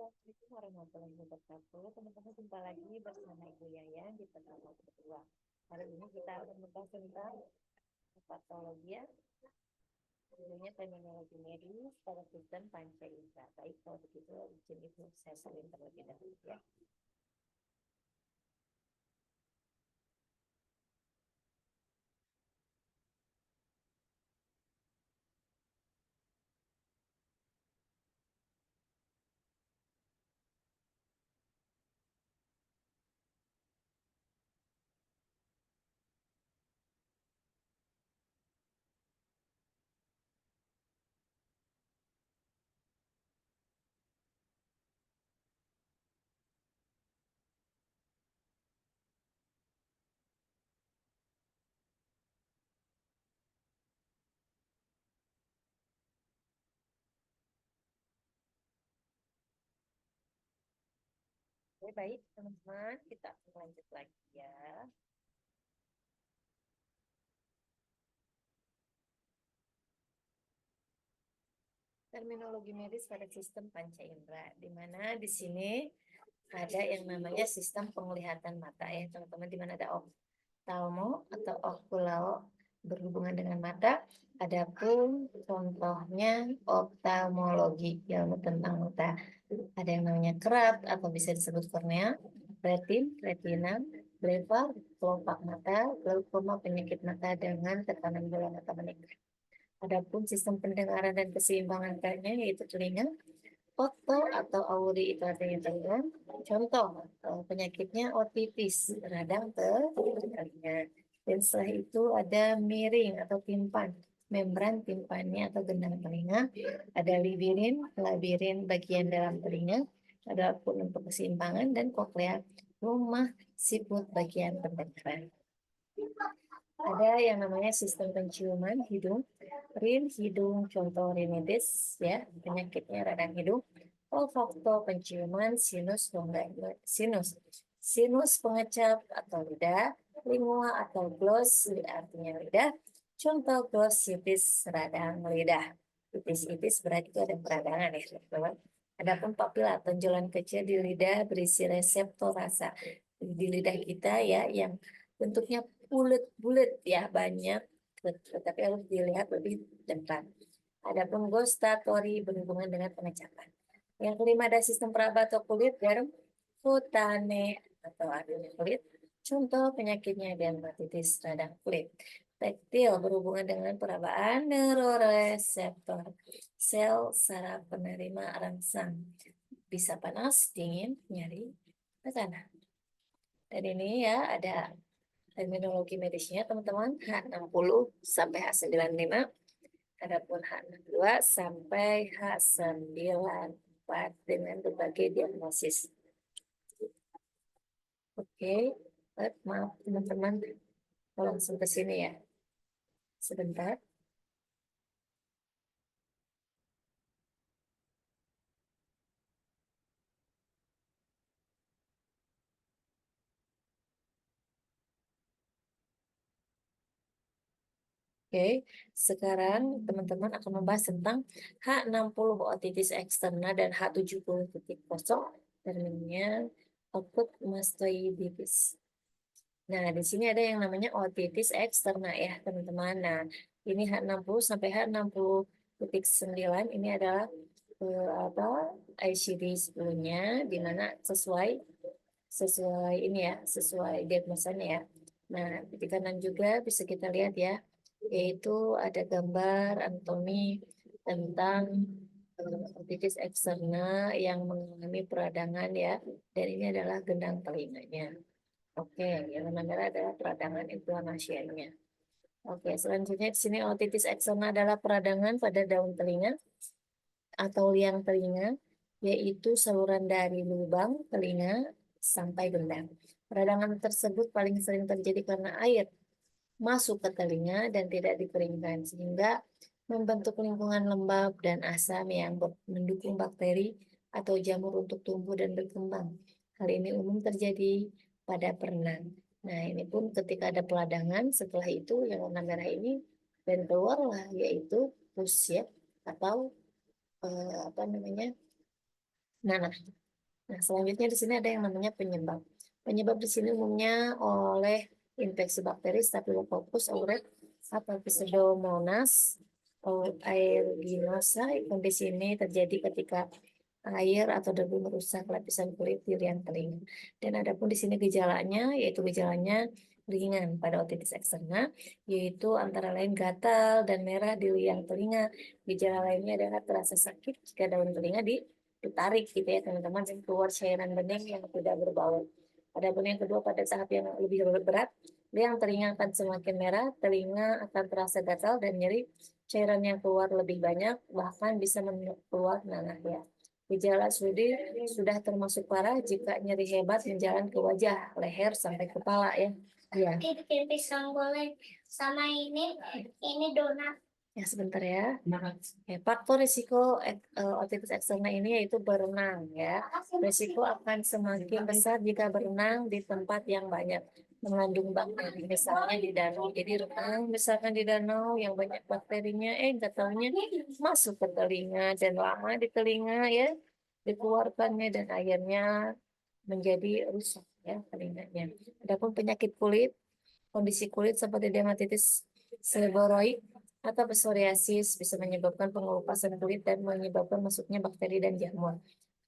Assalamualaikum warahmatullahi wabarakatuh. Teman-teman, jumpa lagi bersama Ibu Yayan di pertemuan kedua. Hari ini kita akan membahas tentang patologi ya, judulnya terminologi medis pada sistem panca indera. Baik, kalau begitu izin Ibu saya salin terlebih dahulu ya. Oke, baik teman-teman, kita akan lanjut lagi ya. Terminologi medis pada sistem panca indera, di mana di sini ada yang namanya sistem penglihatan mata ya teman-teman, di mana ada oftalmo atau okulao berhubungan dengan mata. Adapun contohnya oftalmologi, ilmu tentang mata. Ada yang namanya kerat atau bisa disebut kornea, retin, retina, blefa, kelopak mata, glaukoma penyakit mata dengan tekanan bola mata meningkat. Adapun sistem pendengaran dan keseimbangan kerennya yaitu telinga, oto atau auri itu artinya telinga. Contoh penyakitnya otitis, radang ke telinga. Dan setelah itu ada miring atau timpan, membran timpannya atau gendang telinga. Ada libirin, labirin bagian dalam telinga. Ada pun untuk keseimbangan dan koklea, rumah siput bagian pendengaran. Ada yang namanya sistem penciuman hidung, rin hidung, contoh rinitis ya, penyakitnya radang hidung. Olfakto penciuman, sinus sinus, sinus pengecap atau lidah, lingua atau gloss artinya lidah. Contoh glossitis radang lidah. Itis-itis berarti itu ada peradangan ya teman-teman. Adapun papila tonjolan kecil di lidah berisi reseptor rasa di lidah kita ya, yang bentuknya bulat-bulat ya, banyak, tetapi harus dilihat lebih dekat. Adapun gustatory berhubungan dengan pengecapan. Yang kelima ada sistem peraba atau kulit, derm, kutane atau adunya kulit. Contoh penyakitnya dermatitis radang kulit. Taktil berhubungan dengan perabaan neuroreseptor, sel saraf penerima rangsang. Bisa panas, dingin, nyeri, tekanan. Dan ini ya ada terminologi medisnya teman-teman, H60 sampai H95. Adapun H62 sampai H94 dengan berbagai diagnosis. Oke, maaf teman-teman, langsung ke sini ya. Sebentar. Oke, sekarang teman-teman akan membahas tentang H60 otitis eksterna dan H70.0 terminnya akut mastoiditis. Nah, di sini ada yang namanya otitis eksterna ya, teman-teman. Nah, ini H60 sampai H60.9 ini adalah apa ICD sebelumnya, di mana sesuai sesuai ini ya, sesuai diagnosanya ya. Nah, di kanan juga bisa kita lihat ya, yaitu ada gambar anatomi tentang otitis eksterna yang mengalami peradangan ya, dan ini adalah gendang telinganya. Oke, yang merah adalah peradangan inflamasinya. Oke, selanjutnya di sini otitis eksena adalah peradangan pada daun telinga atau liang telinga, yaitu saluran dari lubang telinga sampai gendang. Peradangan tersebut paling sering terjadi karena air masuk ke telinga dan tidak dikeringkan, sehingga membentuk lingkungan lembab dan asam yang mendukung bakteri atau jamur untuk tumbuh dan berkembang. Hal ini umum terjadi pada perenang. Nah, ini pun ketika ada peradangan, setelah itu yang warna merah ini dan keluarlah yaitu pus ya, atau apa namanya, Nah, selanjutnya di sini ada yang namanya penyebab. Penyebab di sini umumnya oleh infeksi bakteri Staphylococcus aureus atau Pseudomonas aeruginosa. Kondisi ini terjadi ketika air atau debu merusak lapisan kulit di liang telinga. Dan adapun di sini gejalanya, yaitu gejalanya ringan pada otitis eksterna, yaitu antara lain gatal dan merah di liang telinga. Gejala lainnya adalah terasa sakit jika daun telinga ditarik gitu ya teman-teman, dan keluar cairan bening yang tidak berbau. Adapun yang kedua, pada tahap yang lebih berat, liang telinga akan semakin merah, telinga akan terasa gatal dan nyeri, cairan yang keluar lebih banyak, bahkan bisa keluar nanah ya. Gejala sudah termasuk parah jika nyeri hebat menjalan ke wajah, leher sampai kepala ya. Iya. Bikin pisang goreng sama ini donat. Ya sebentar ya. Faktor risiko otitis eksterna ini yaitu berenang ya. Risiko akan semakin besar jika berenang di tempat yang banyak mengandung bakteri, misalnya di danau. Jadi renang misalkan di danau yang banyak bakterinya, nggak taunya masuk ke telinga dan lama di telinga ya, dikeluarkannya dan akhirnya menjadi rusak ya telinganya. Adapun penyakit kulit, kondisi kulit seperti dermatitis seborrheic atau psoriasis bisa menyebabkan pengelupasan kulit dan menyebabkan masuknya bakteri dan jamur.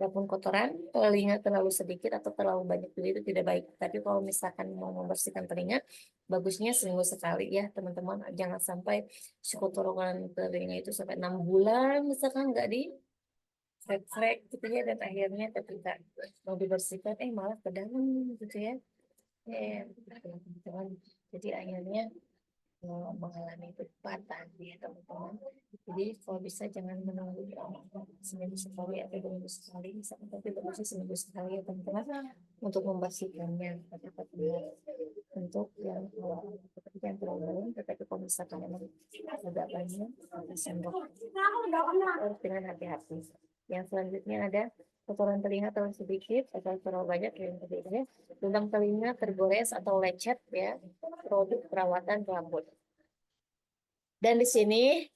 Adapun kotoran telinga terlalu sedikit atau terlalu banyak itu tidak baik. Tapi kalau misalkan mau membersihkan telinga, bagusnya seminggu sekali ya teman-teman. Jangan sampai si kotoran telinga itu sampai 6 bulan misalkan nggak di frek gitu ya, dan akhirnya ketika mau dibersihkan malah ke dalam gitu ya. Teman-teman. Jadi akhirnya mengalami perdebatan ya teman-teman. Jadi kalau bisa jangan menunggu seminggu sekali atau 2 minggu sekali, misalkan tapi bagusnya seminggu sekali ya teman-teman untuk membersihkannya. Untuk yang pekerjaan terlalu dalam, tetapi kalau misalkan memang agak banyak, sendok harus dengan hati-hati. Yang selanjutnya ada kotoran telinga terlalu sedikit atau terlalu banyak yang berbeda. Lubang telinga tergores atau lecet ya, produk perawatan rambut. Dan di sini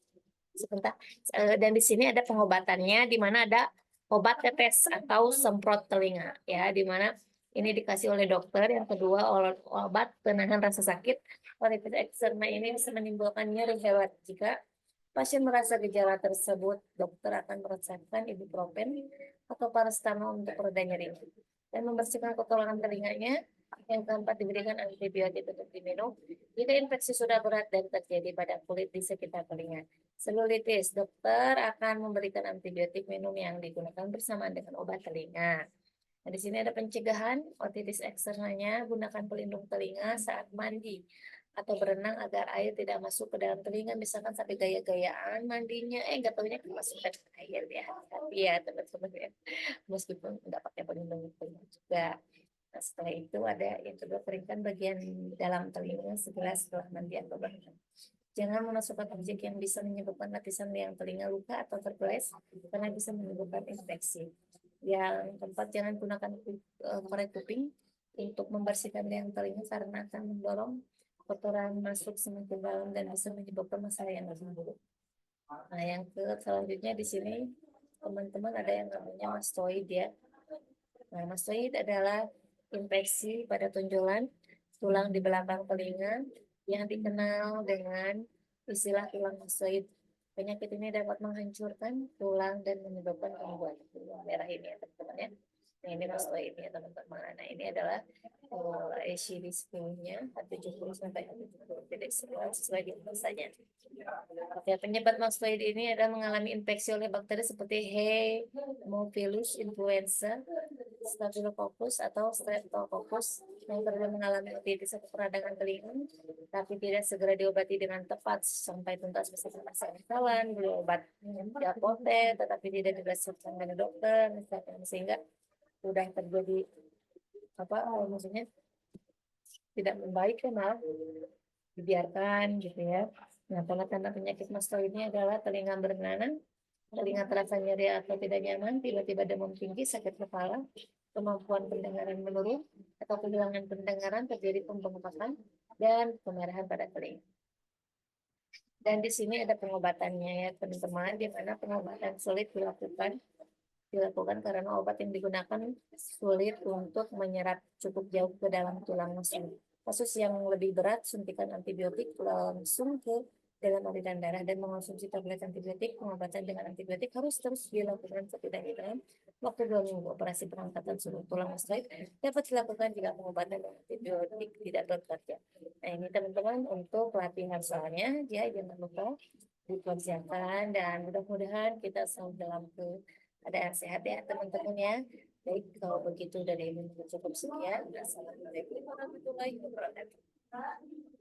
sebentar, dan di sini ada pengobatannya, di mana ada obat tetes atau semprot telinga ya, di mana ini dikasih oleh dokter. Yang kedua, obat penahan rasa sakit. Otitis eksterna ini bisa menimbulkan nyeri hebat. Jika pasien merasa gejala tersebut, dokter akan meresepkan ibuprofen atau paracetamol untuk pereda nyeri dan membersihkan kotoran telinganya. Yang keempat, diberikan antibiotik untuk diminum jika infeksi sudah berat dan terjadi pada kulit di sekitar telinga. Selulitis, dokter akan memberikan antibiotik minum yang digunakan bersamaan dengan obat telinga. Nah, di sini ada pencegahan otitis eksternanya, gunakan pelindung telinga saat mandi atau berenang agar air tidak masuk ke dalam telinga, misalkan sampai gaya-gayaan mandinya, nggak tahunya kemasukan air ya. Tapi ya teman-teman ya, meskipun nggak pakai pelindung telinga juga. Nah, setelah itu ada yang kedua, keringkan bagian dalam telinga segera setelah mandi atau berenang. Jangan memasukkan objek yang bisa menyebabkan lapisan liang telinga luka atau terbeles karena bisa menyebabkan infeksi. Yang keempat, jangan gunakan korek kuping untuk membersihkan liang telinga karena akan mendorong kotoran masuk semakin dalam dan bisa menyebabkan masalah yang lebih buruk. Nah, yang selanjutnya di sini teman-teman ada yang namanya mastoid ya. Nah, mastoid adalah infeksi pada tonjolan tulang di belakang telinga yang dikenal dengan istilah tulang mastoid. Penyakit ini dapat menghancurkan tulang dan menyebabkan gangguan tulang merah ini ya teman-teman ya. Nah, ini mastoid ya teman-teman. Nah, ini adalah risikonya 70 sampai 70, tidak sesuai diagnosanya. Oke, penyebab mastoid ini adalah mengalami infeksi oleh bakteri seperti Haemophilus influenza, Staphylococcus atau Streptococcus yang pernah mengalami otitis atau peradangan telinga, tapi tidak segera diobati dengan tepat sampai tuntas misalkan pasien kawan, beli obat di apotek, tetapi tidak diresepkan oleh dokter, misalkan, sehingga sudah terjadi maksudnya tidak membaik ya, malah dibiarkan gitu ya. Nah, tanda-tanda penyakit mastoid ini adalah telinga bernanah, telinga terasa nyeri atau tidak nyaman, tiba-tiba demam tinggi, sakit kepala, kemampuan pendengaran menurun, atau kehilangan pendengaran, terjadi pembengkakan, dan kemerahan pada telinga. Dan di sini ada pengobatannya ya teman-teman, di mana pengobatan sulit dilakukan dilakukan karena obat yang digunakan sulit untuk menyerap cukup jauh ke dalam tulang muscle. Kasus yang lebih berat, suntikan antibiotik langsung ke dalam aliran darah dan mengonsumsi tablet antibiotik. Pengobatan dengan antibiotik harus terus dilakukan setidaknya dalam waktu 2 minggu. Operasi pengangkatan sumber tulang muscle dapat dilakukan jika pengobatan dengan antibiotik tidak bekerja. Nah, ini teman-teman untuk latihan soalnya, ya jangan lupa dipersiapkan dan mudah-mudahan kita selalu dalam keadaan sehat ya teman-teman ya. Baik, kalau begitu dari ini cukup sekian. Assalamualaikum warahmatullahi wabarakatuh.